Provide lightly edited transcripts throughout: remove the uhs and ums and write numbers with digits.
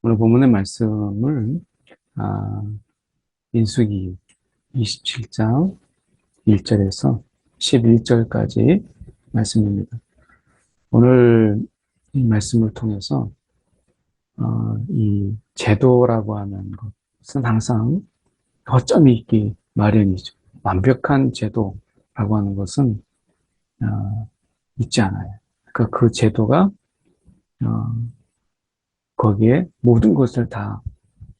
오늘 본문의 말씀을 민수기 27장 1절에서 11절까지 말씀입니다. 오늘 이 말씀을 통해서 이 제도라고 하는 것은 항상 허점이 있기 마련이죠. 완벽한 제도라고 하는 것은 있지 않아요. 그러니까 그 제도가 거기에 모든 것을 다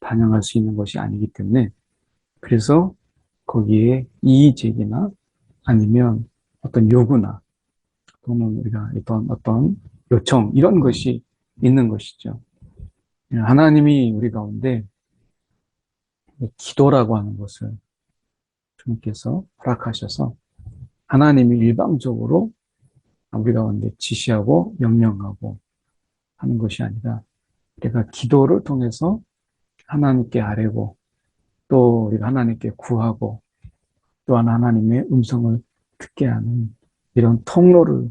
반영할 수 있는 것이 아니기 때문에, 그래서 거기에 이의제기나 아니면 어떤 요구나 또는 우리가 어떤 요청, 이런 것이 있는 것이죠. 하나님이 우리 가운데 기도라고 하는 것을 주님께서 허락하셔서 하나님이 일방적으로 우리 가운데 지시하고 명령하고 하는 것이 아니라, 우리가 기도를 통해서 하나님께 아뢰고 또 우리가 하나님께 구하고 또한 하나님의 음성을 듣게 하는 이런 통로를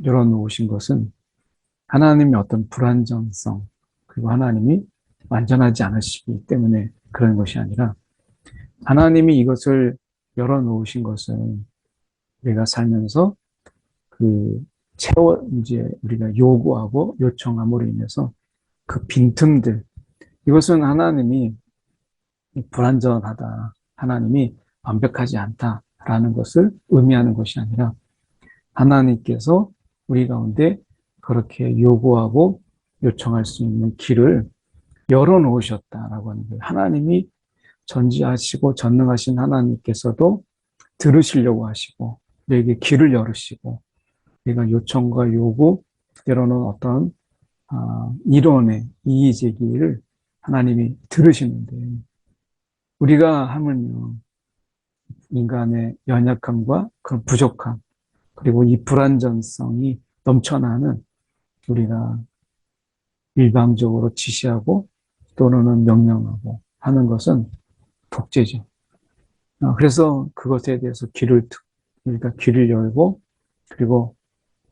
열어놓으신 것은 하나님의 어떤 불완전성, 그리고 하나님이 완전하지 않으시기 때문에 그런 것이 아니라, 하나님이 이것을 열어놓으신 것은 우리가 살면서 이제 우리가 요구하고 요청함으로 인해서 그 빈틈들, 이것은 하나님이 불완전하다, 하나님이 완벽하지 않다라는 것을 의미하는 것이 아니라, 하나님께서 우리 가운데 그렇게 요구하고 요청할 수 있는 길을 열어놓으셨다라고 하는 거예요. 하나님이 전지하시고 전능하신 하나님께서도 들으시려고 하시고 우리에게 길을 열으시고, 우리가 요청과 요구, 때로는 어떤 이론의 이의제기를 하나님이 들으시는데, 우리가 하물며 인간의 연약함과 그 부족함, 그리고 이 불완전성이 넘쳐나는 우리가 일방적으로 지시하고 또는 명령하고 하는 것은 독재죠. 그래서 그것에 대해서 우리가 귀를 열고 그리고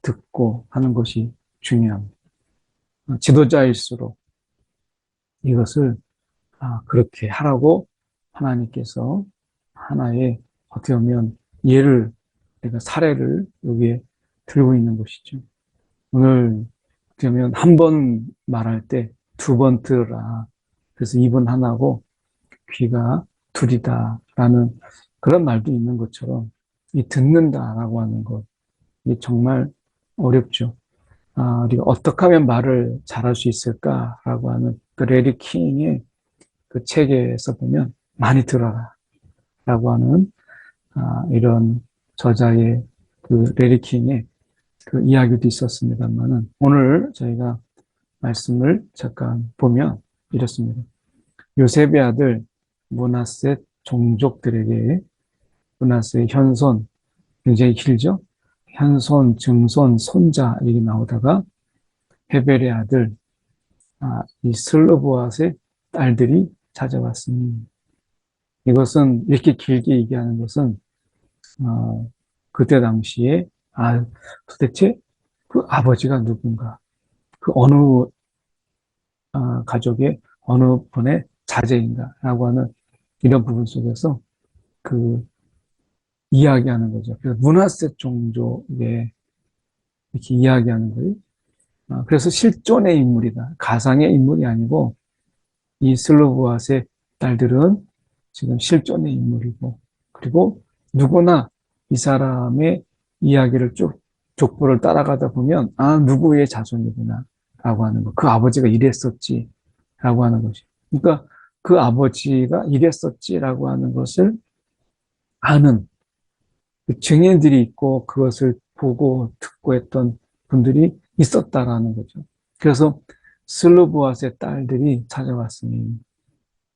듣고 하는 것이 중요합니다. 지도자일수록 이것을 그렇게 하라고 하나님께서 하나의 어떻게 보면 우리가 사례를 여기에 들고 있는 것이죠. 오늘 어떻게 보면 한 번 말할 때 두 번 들으라. 그래서 입은 하나고 귀가 둘이다라는 그런 말도 있는 것처럼, 이 듣는다라고 하는 것, 이게 정말 어렵죠. 우리가 어떻게 하면 말을 잘할 수 있을까라고 하는 그 레리 킹의 그 책에서 보면 많이 들어라 라고 하는 이런 저자의 그 레리 킹의 그 이야기도 있었습니다만은, 오늘 저희가 말씀을 잠깐 보면 이렇습니다. 요셉의 아들 므낫세 종족들에게, 므낫세의 현손, 굉장히 길죠? 현손, 증손, 손자 이렇게 나오다가 헤벨의 아들 이 슬로보앗의 딸들이 찾아왔습니다. 이것은 이렇게 길게 얘기하는 것은 그때 당시에 도대체 그 아버지가 누군가, 그 어느 가족의 어느 분의 자제인가라고 하는 이런 부분 속에서 그 이야기하는 거죠. 그래서 므낫세 종족에 이렇게 이야기하는 거예요. 그래서 실존의 인물이다, 가상의 인물이 아니고, 이 슬로보앗의 딸들은 지금 실존의 인물이고, 그리고 누구나 이 사람의 이야기를 쭉 족보를 따라가다 보면 누구의 자손이구나 라고 하는 거, 그 아버지가 이랬었지 라고 하는 것이, 그러니까 그 아버지가 이랬었지 라고 하는 것을 아는 그 증인들이 있고 그것을 보고 듣고 했던 분들이 있었다라는 거죠. 그래서 슬로보앗의 딸들이 찾아왔으니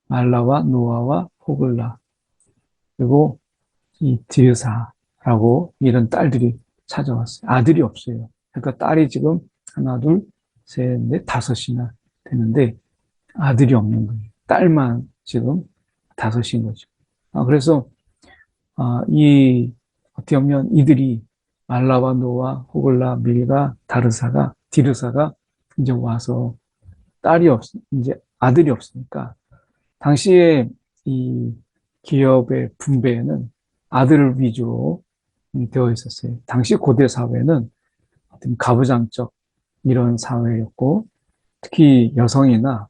말라와 노아와 호글라, 그리고 이 디르사라고 이런 딸들이 찾아왔어요. 아들이 없어요. 그러니까 딸이 지금 하나, 둘, 셋, 넷, 다섯이나 되는데 아들이 없는 거예요. 딸만 지금 다섯인 거죠. 그래서 어떻게 보면 이들이 말라와 노아, 호글라, 밀가, 디르사가 이제 와서 이제 아들이 없으니까 당시에 이 기업의 분배에는 아들을 위주로 되어 있었어요. 당시 고대 사회는 어떤 가부장적 이런 사회였고, 특히 여성이나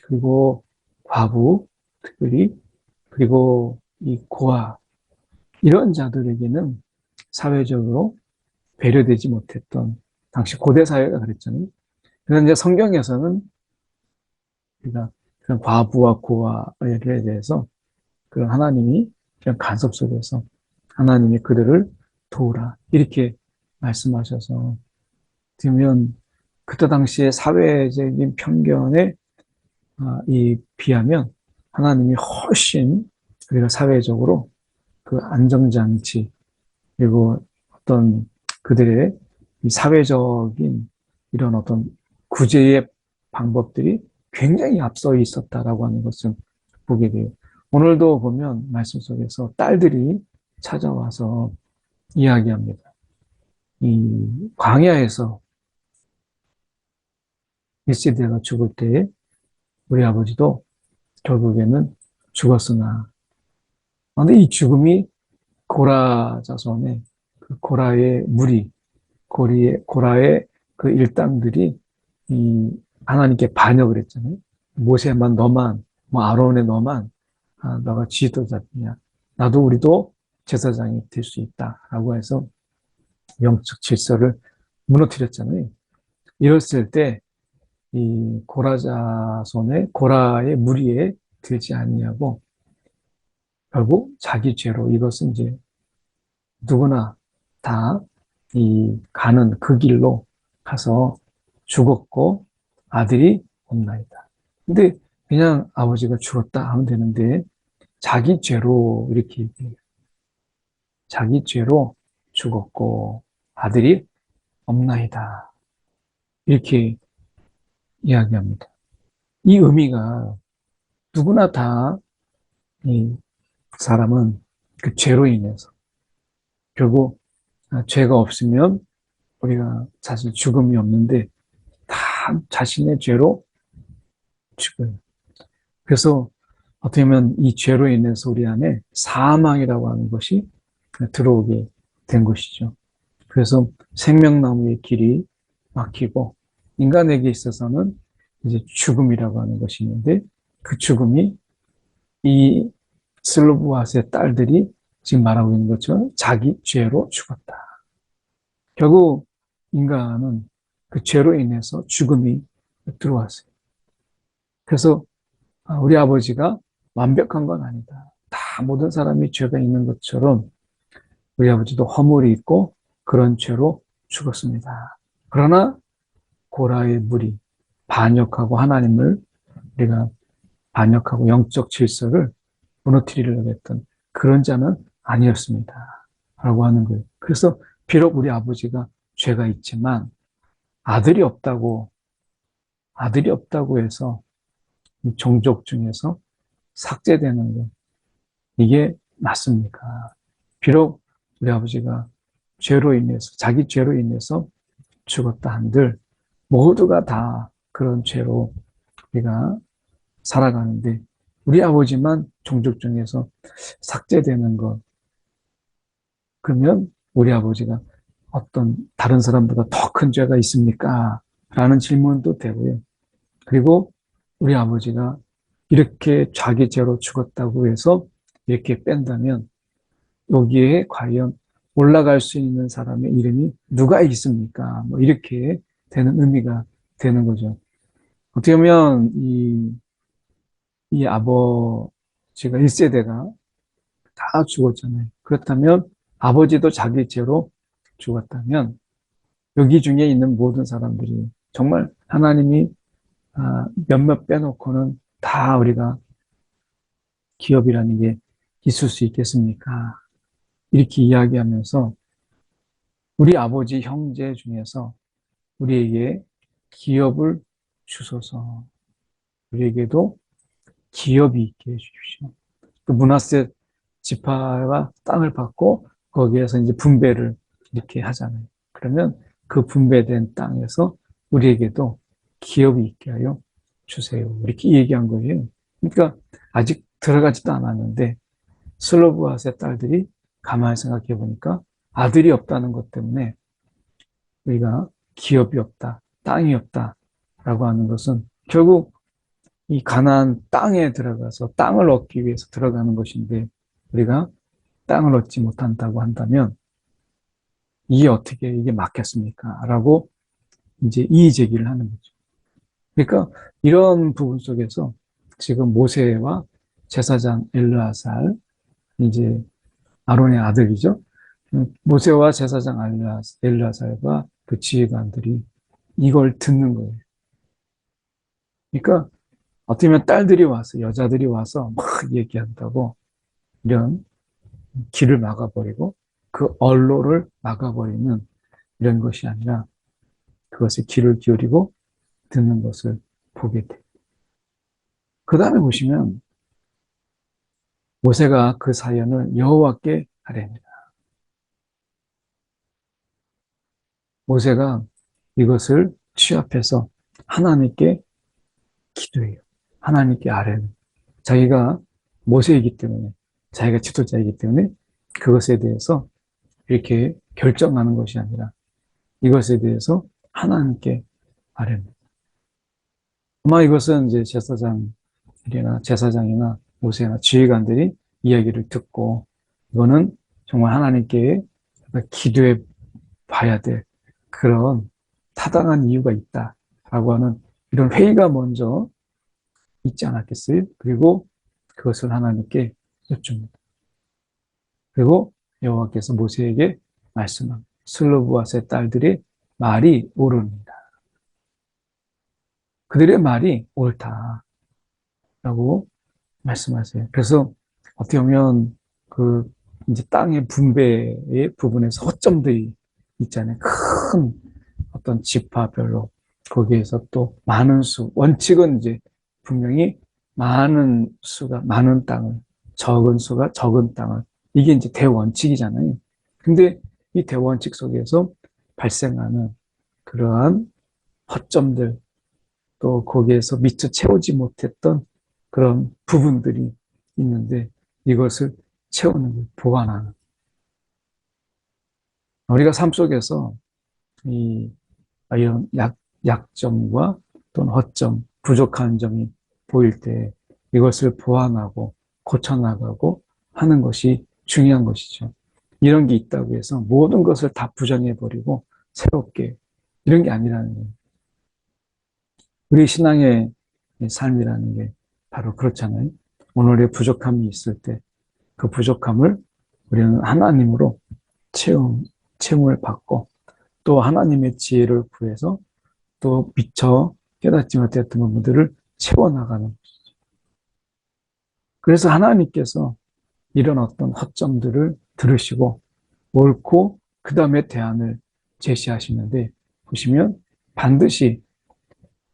그리고 과부, 특별히 그리고 이 고아 이런 자들에게는 사회적으로 배려되지 못했던 당시 고대 사회가 그랬잖아요. 그래서 이제 성경에서는 우리가 그런 과부와 고아에 대해서 그런 하나님이 그런 간섭 속에서 하나님이 그들을 도우라 이렇게 말씀하셔서 들면 그때 당시의 사회적인 편견에 이 비하면 하나님이 훨씬 우리가 사회적으로 그 안정장치 그리고 어떤 그들의 이 사회적인 이런 어떤 구제의 방법들이 굉장히 앞서 있었다라고 하는 것을 보게 돼요. 오늘도 보면 말씀 속에서 딸들이 찾아와서 이야기합니다. 이 광야에서 1세대가 죽을 때에 우리 아버지도 결국에는 죽었으나, 그런데 이 죽음이 고라 자손의 그 고라의 무리, 고라의 그 일당들이 이 하나님께 반역을 했잖아요. 모세만 너만, 뭐 아론의 너만, 너가 지도자냐? 나도 우리도 제사장이 될 수 있다라고 해서 영적 질서를 무너뜨렸잖아요. 이랬을 때 이 고라 자손의 고라의 무리에 들지 아니하고 결국 자기 죄로 이것은 이제 누구나 다 이 가는 그 길로 가서 죽었고 아들이 없나이다. 근데 그냥 아버지가 죽었다 하면 되는데 자기 죄로 이렇게 얘기해요. 자기 죄로 죽었고 아들이 없나이다. 이렇게 이야기합니다. 이 의미가 누구나 다 이 사람은 그 죄로 인해서 결국 죄가 없으면 우리가 사실 죽음이 없는데 다 자신의 죄로 죽어요. 그래서 어떻게 보면 이 죄로 인해서 우리 안에 사망이라고 하는 것이 들어오게 된 것이죠. 그래서 생명나무의 길이 막히고 인간에게 있어서는 이제 죽음이라고 하는 것이 있는데 그 죽음이 이 슬로브핫의 딸들이 지금 말하고 있는 것처럼 자기 죄로 죽었다. 결국 인간은 그 죄로 인해서 죽음이 들어왔어요. 그래서 우리 아버지가 완벽한 건 아니다. 다 모든 사람이 죄가 있는 것처럼 우리 아버지도 허물이 있고 그런 죄로 죽었습니다. 그러나 고라의 무리, 반역하고 하나님을 우리가 반역하고 영적 질서를 무너뜨리려고 했던 그런 자는 아니었습니다. 라고 하는 거예요. 그래서 비록 우리 아버지가 죄가 있지만 아들이 없다고 해서 이 종족 중에서 삭제되는 것, 이게 맞습니까? 비록 우리 아버지가 죄로 인해서, 자기 죄로 인해서 죽었다 한들 모두가 다 그런 죄로 우리가 살아가는데 우리 아버지만 종족 중에서 삭제되는 것, 그러면 우리 아버지가 어떤 다른 사람보다 더 큰 죄가 있습니까? 라는 질문도 되고요. 그리고 우리 아버지가 이렇게 자기 죄로 죽었다고 해서 이렇게 뺀다면 여기에 과연 올라갈 수 있는 사람의 이름이 누가 있습니까? 뭐 이렇게 되는 의미가 되는 거죠. 어떻게 보면 이 아버지가 1세대가 다 죽었잖아요. 그렇다면 아버지도 자기 죄로 죽었다면 여기 중에 있는 모든 사람들이 정말 하나님이 몇몇 빼놓고는 다 우리가 기업이라는 게 있을 수 있겠습니까? 이렇게 이야기하면서 우리 아버지 형제 중에서 우리에게 기업을 주소서. 우리에게도 기업이 있게 해주십시오. 그 므낫세 지파가 땅을 받고 거기에서 이제 분배를 이렇게 하잖아요. 그러면 그 분배된 땅에서 우리에게도 기업이 있게 하여 주세요. 이렇게 얘기한 거예요. 그러니까 아직 들어가지도 않았는데 슬로브아스의 딸들이 가만히 생각해 보니까 아들이 없다는 것 때문에 우리가 기업이 없다, 땅이 없다라고 하는 것은 결국 이 가나안 땅에 들어가서 땅을 얻기 위해서 들어가는 것인데 우리가 땅을 얻지 못한다고 한다면 이게 어떻게 이게 맞겠습니까? 라고 이제 이의 제기를 하는 거죠. 그러니까 이런 부분 속에서 지금 모세와 제사장 엘르아살, 이제 아론의 아들이죠. 모세와 제사장 엘르아살과 그 지휘관들이 이걸 듣는 거예요. 그러니까 어떻게 보면 딸들이 와서, 여자들이 와서 막 얘기한다고 이런 길을 막아버리고 그 언로를 막아버리는 이런 것이 아니라 그것에 귀를 기울이고 듣는 것을 보게 돼요. 그 다음에 보시면 모세가 그 사연을 여호와께 아뢰니다. 모세가 이것을 취합해서 하나님께 기도해요. 하나님께 아뢰는. 자기가 모세이기 때문에, 자기가 지도자이기 때문에 그것에 대해서 이렇게 결정하는 것이 아니라 이것에 대해서 하나님께 아뢰는. 아마 이것은 이제 제사장이나 모세나 지휘관들이 이야기를 듣고 이거는 정말 하나님께 기도해 봐야 될 그런 타당한 이유가 있다라고 하는 이런 회의가 먼저 있지 않았겠어요? 그리고 그것을 하나님께 여쭙니다. 그리고 여호와께서 모세에게 말씀합니다. 슬로브아스의 딸들의 말이 옳으니라. 그들의 말이 옳다라고 말씀하세요. 그래서 어떻게 보면 그 이제 땅의 분배의 부분에서 허점들이 있잖아요. 큰 어떤 지파별로 거기에서 또 많은 원칙은 이제 분명히 많은 수가 많은 땅을, 적은 수가 적은 땅을, 이게 이제 대원칙이잖아요. 근데 이 대원칙 속에서 발생하는 그러한 허점들, 또 거기에서 미처 채우지 못했던 그런 부분들이 있는데 이것을 채우는, 보완하는. 우리가 삶 속에서 이런 약점과 또는 허점, 부족한 점이 보일 때 이것을 보완하고 고쳐나가고 하는 것이 중요한 것이죠. 이런 게 있다고 해서 모든 것을 다 부정해버리고 새롭게, 이런 게 아니라는 거예요. 우리 신앙의 삶이라는 게 바로 그렇잖아요. 오늘의 부족함이 있을 때 그 부족함을 우리는 하나님으로 채움을 받고 또 하나님의 지혜를 구해서 또 미처 깨닫지 못했던 부분들을 채워나가는 것이죠. 그래서 하나님께서 이런 어떤 허점들을 들으시고 옳고 그 다음에 대안을 제시하시는데 보시면 반드시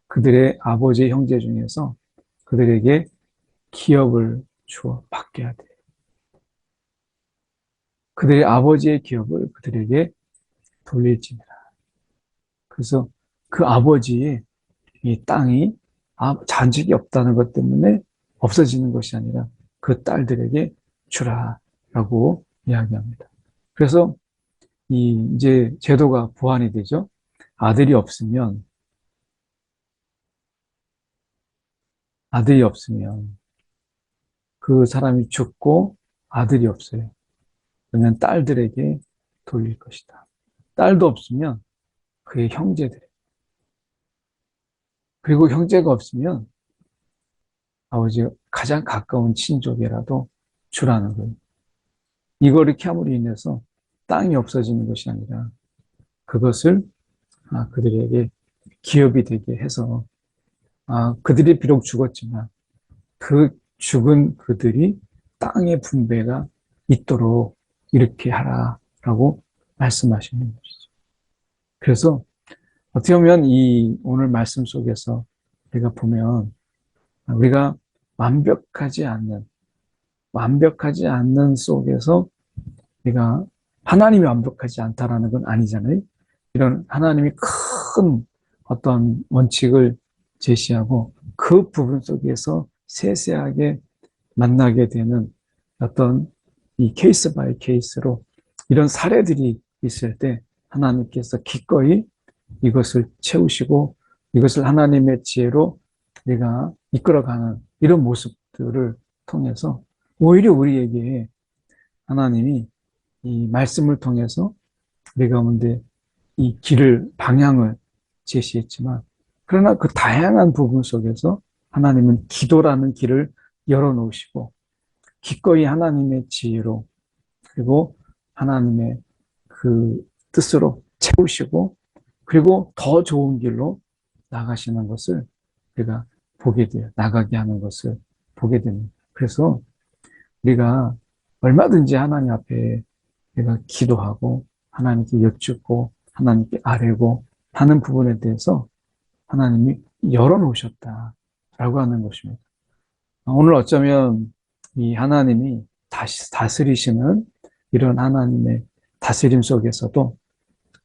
그들의 아버지 형제 중에서 그들에게 기업을 주어 받게 돼요. 그들의 아버지의 기업을 그들에게 돌릴지니라. 그래서 그 아버지의 이 땅이 잔적이 없다는 것 때문에 없어지는 것이 아니라 그 딸들에게 주라라고 이야기합니다. 그래서 이제 제도가 보완이 되죠. 아들이 없으면 그 사람이 죽고 아들이 없어요. 그러면 딸들에게 돌릴 것이다. 딸도 없으면 그의 형제들, 그리고 형제가 없으면 아버지 가장 가까운 친족이라도 주라는 거예요. 이걸 이렇게 함으로 인해서 땅이 없어지는 것이 아니라 그것을 그들에게 기업이 되게 해서 그들이 비록 죽었지만 그 죽은 그들이 땅의 분배가 있도록 이렇게 하라라고 말씀하시는 것이죠. 그래서 어떻게 보면 이 오늘 말씀 속에서 우리가 보면 우리가 완벽하지 않는 속에서 우리가 하나님이 완벽하지 않다라는 건 아니잖아요. 이런 하나님이 큰 어떤 원칙을 제시하고 그 부분 속에서 세세하게 만나게 되는 어떤 이 케이스 바이 케이스로 이런 사례들이 있을 때 하나님께서 기꺼이 이것을 채우시고 이것을 하나님의 지혜로 내가 이끌어가는 이런 모습들을 통해서 오히려 우리에게 하나님이 이 말씀을 통해서 우리 가운데 이 길을, 방향을 제시했지만 그러나 그 다양한 부분 속에서 하나님은 기도라는 길을 열어놓으시고 기꺼이 하나님의 지혜로 그리고 하나님의 그 뜻으로 채우시고 그리고 더 좋은 길로 나가시는 것을 우리가 보게 돼요. 나가게 하는 것을 보게 됩니다. 그래서 우리가 얼마든지 하나님 앞에 내가 기도하고 하나님께 여쭙고 하나님께 아뢰고 하는 부분에 대해서 하나님이 열어놓으셨다라고 하는 것입니다. 오늘 어쩌면 이 하나님이 다스리시는 이런 하나님의 다스림 속에서도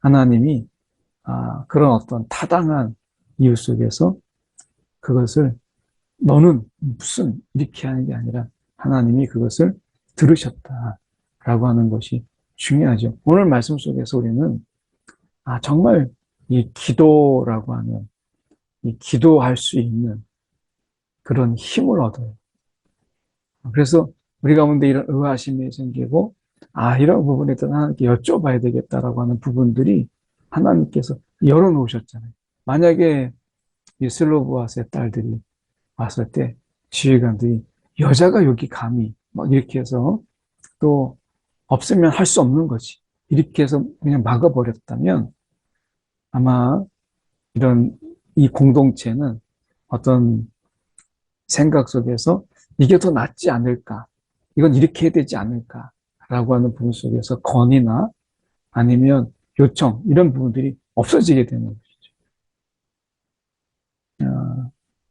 하나님이 그런 어떤 타당한 이유 속에서 그것을 너는 무슨 이렇게 하는 게 아니라 하나님이 그것을 들으셨다라고 하는 것이 중요하죠. 오늘 말씀 속에서 우리는 정말 이 기도라고 하는 이 기도할 수 있는 그런 힘을 얻어요. 그래서 우리 가운데 이런 의아심이 생기고 이런 부분에 대해서 하나님께 여쭤봐야 되겠다라고 하는 부분들이 하나님께서 열어놓으셨잖아요. 만약에 이 슬로브아스의 딸들이 왔을 때 지휘관들이 여자가 여기 감히 막 이렇게 해서 또 없으면 할 수 없는 거지. 이렇게 해서 그냥 막아버렸다면 아마 이런 이 공동체는 어떤 생각 속에서 이게 더 낫지 않을까? 이건 이렇게 해야 되지 않을까라고 하는 부분 속에서 건의나 아니면 요청 이런 부분들이 없어지게 되는 것이죠.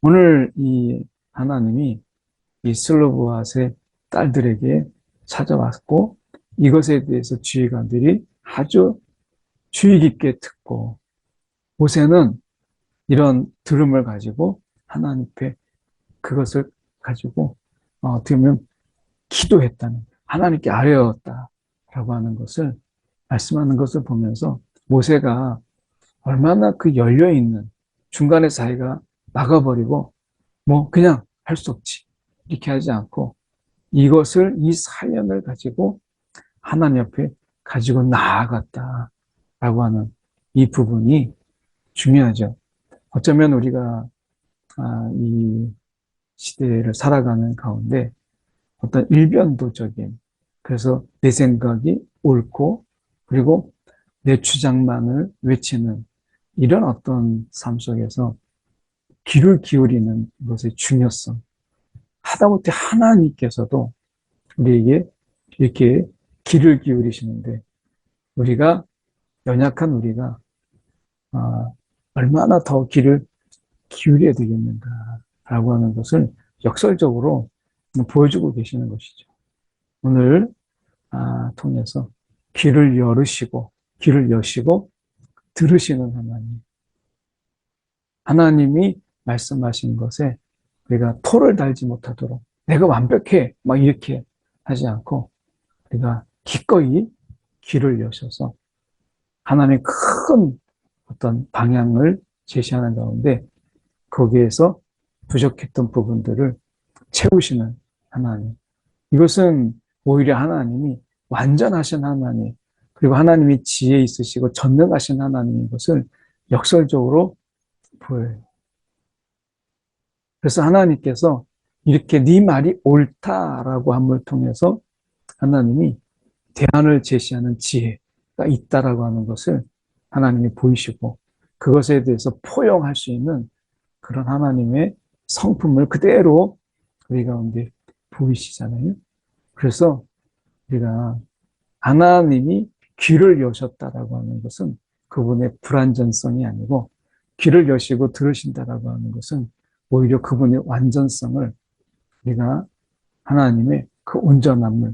오늘 이 하나님이 이 슬로브아스의 딸들에게 찾아왔고 이것에 대해서 지휘관들이 아주 주의 깊게 듣고 모세는 이런 들음을 가지고 하나님 앞에 그것을 가지고 어떻게 보면 기도했다는 하나님께 아뢰었다라고 하는 것을 말씀하는 것을 보면서 모세가 얼마나 그 열려있는 중간에 사이가 막아버리고 그냥 할 수 없지 이렇게 하지 않고 이것을 이 사연을 가지고 하나님 앞에 가지고 나아갔다라고 하는 이 부분이 중요하죠. 어쩌면 우리가 이 시대를 살아가는 가운데 어떤 일변도적인 그래서 내 생각이 옳고 그리고 내 주장만을 외치는 이런 어떤 삶 속에서 귀를 기울이는 것의 중요성 하다못해 하나님께서도 우리에게 이렇게 귀를 기울이시는데 우리가 연약한 우리가 얼마나 더 귀를 기울여야 되겠는가라고 하는 것을 역설적으로 보여주고 계시는 것이죠. 오늘 통해서 귀를 여시고 들으시는 하나님. 하나님이 말씀하신 것에 우리가 토를 달지 못하도록 내가 완벽해 막 이렇게 하지 않고 우리가 기꺼이 귀를 여셔서 하나님의 큰 어떤 방향을 제시하는 가운데 거기에서 부족했던 부분들을 채우시는 하나님. 이것은 오히려 하나님이 완전하신 하나님, 그리고 하나님이 지혜 있으시고 전능하신 하나님인 것을 역설적으로 보여요. 그래서 하나님께서 이렇게 네 말이 옳다라고 함을 통해서 하나님이 대안을 제시하는 지혜가 있다라고 하는 것을 하나님이 보이시고 그것에 대해서 포용할 수 있는 그런 하나님의 성품을 그대로 우리 가운데 보이시잖아요. 그래서 우리가 하나님이 귀를 여셨다라고 하는 것은 그분의 불완전성이 아니고 귀를 여시고 들으신다라고 하는 것은 오히려 그분의 완전성을 우리가 하나님의 그 온전함을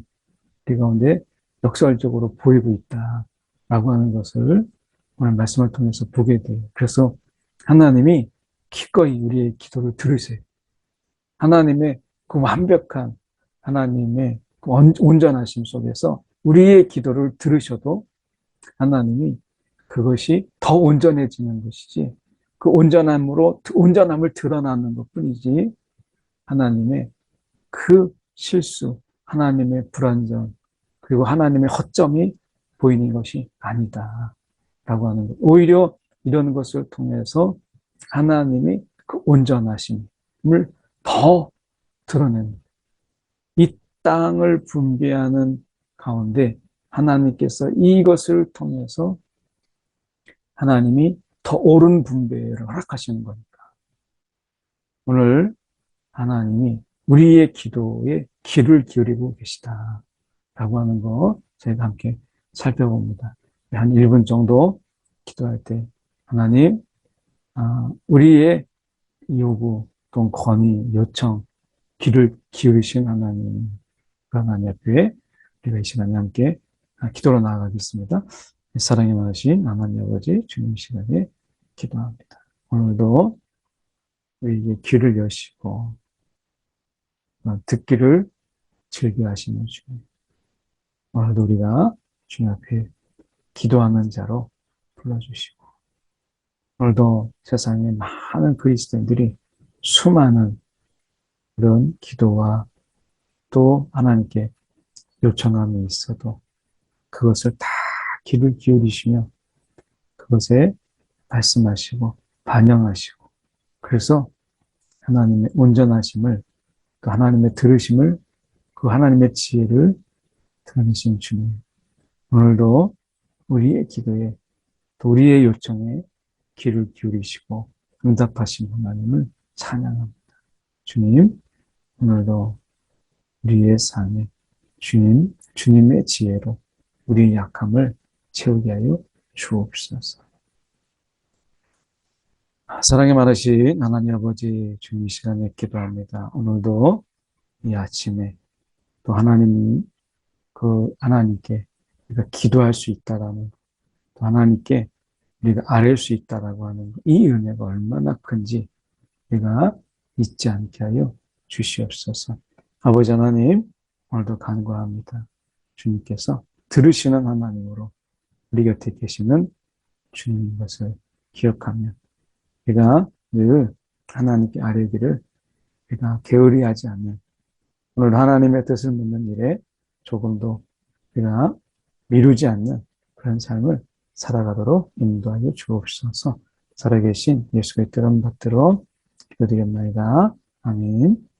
우리 가운데 역설적으로 보이고 있다라고 하는 것을 오늘 말씀을 통해서 보게 돼요. 그래서 하나님이 기꺼이 우리의 기도를 들으세요. 하나님의 그 완벽한 하나님의 그 온전하심 속에서 우리의 기도를 들으셔도 하나님이 그것이 더 온전해지는 것이지 그 온전함을 드러나는 것뿐이지 하나님의 그 실수, 하나님의 불완전, 그리고 하나님의 허점이 보이는 것이 아니다. 라고 하는 것. 오히려 이런 것을 통해서 하나님이 그 온전하심을 더 드러내는 이 땅을 분배하는 가운데 하나님께서 이것을 통해서 하나님이 더 옳은 분배를 허락하시는 거니까. 오늘 하나님이 우리의 기도에 귀를 기울이고 계시다. 라고 하는 거 저희가 함께 살펴봅니다. 한 1분 정도 기도할 때 하나님, 우리의 요구, 또 건의, 요청, 귀를 기울이신 하나님, 그 하나님 앞에 우리가 이 시간에 함께 기도로 나아가겠습니다. 사랑이 많으신 하나님 아버지 주님 시간에 기도합니다. 오늘도 우리에게 귀를 여시고 듣기를 즐겨 하시는 주님. 오늘도 우리가 주님 앞에 기도하는 자로 불러주시고 오늘도 세상에 많은 그리스도인들이 수많은 그런 기도와 또 하나님께 요청함이 있어도 그것을 다 귀를 기울이시며 그것에 말씀하시고 반영하시고 그래서 하나님의 온전하심을 그 하나님의 들으심을 그 하나님의 지혜를 드러내신 주님 오늘도 우리의 기도에 또 우리의 요청에 귀를 기울이시고 응답하신 하나님을 찬양합니다. 주님 오늘도 우리의 삶에 주님의 지혜로 우리의 약함을 채우게 하여 주옵소서. 사랑이 많으신 하나님 아버지 주님 이 시간에 기도합니다. 오늘도 이 아침에 또 하나님께 우리가 기도할 수 있다라는 또 하나님께 우리가 아뢰 수 있다라고 하는 이 은혜가 얼마나 큰지 우리가 잊지 않게 하여 주시옵소서. 아버지 하나님 오늘도 간구합니다. 주님께서 들으시는 하나님으로 우리 곁에 계시는 주님인 것을 기억하며 우리가 늘 하나님께 아뢰기를 우리가 게으리하지 않는 오늘 하나님의 뜻을 묻는 일에 조금도 우리가 미루지 않는 그런 삶을 살아가도록 인도하여 주옵소서. 살아계신 예수 그리스도의 이름 받들어 기도드렸나이다. 아멘.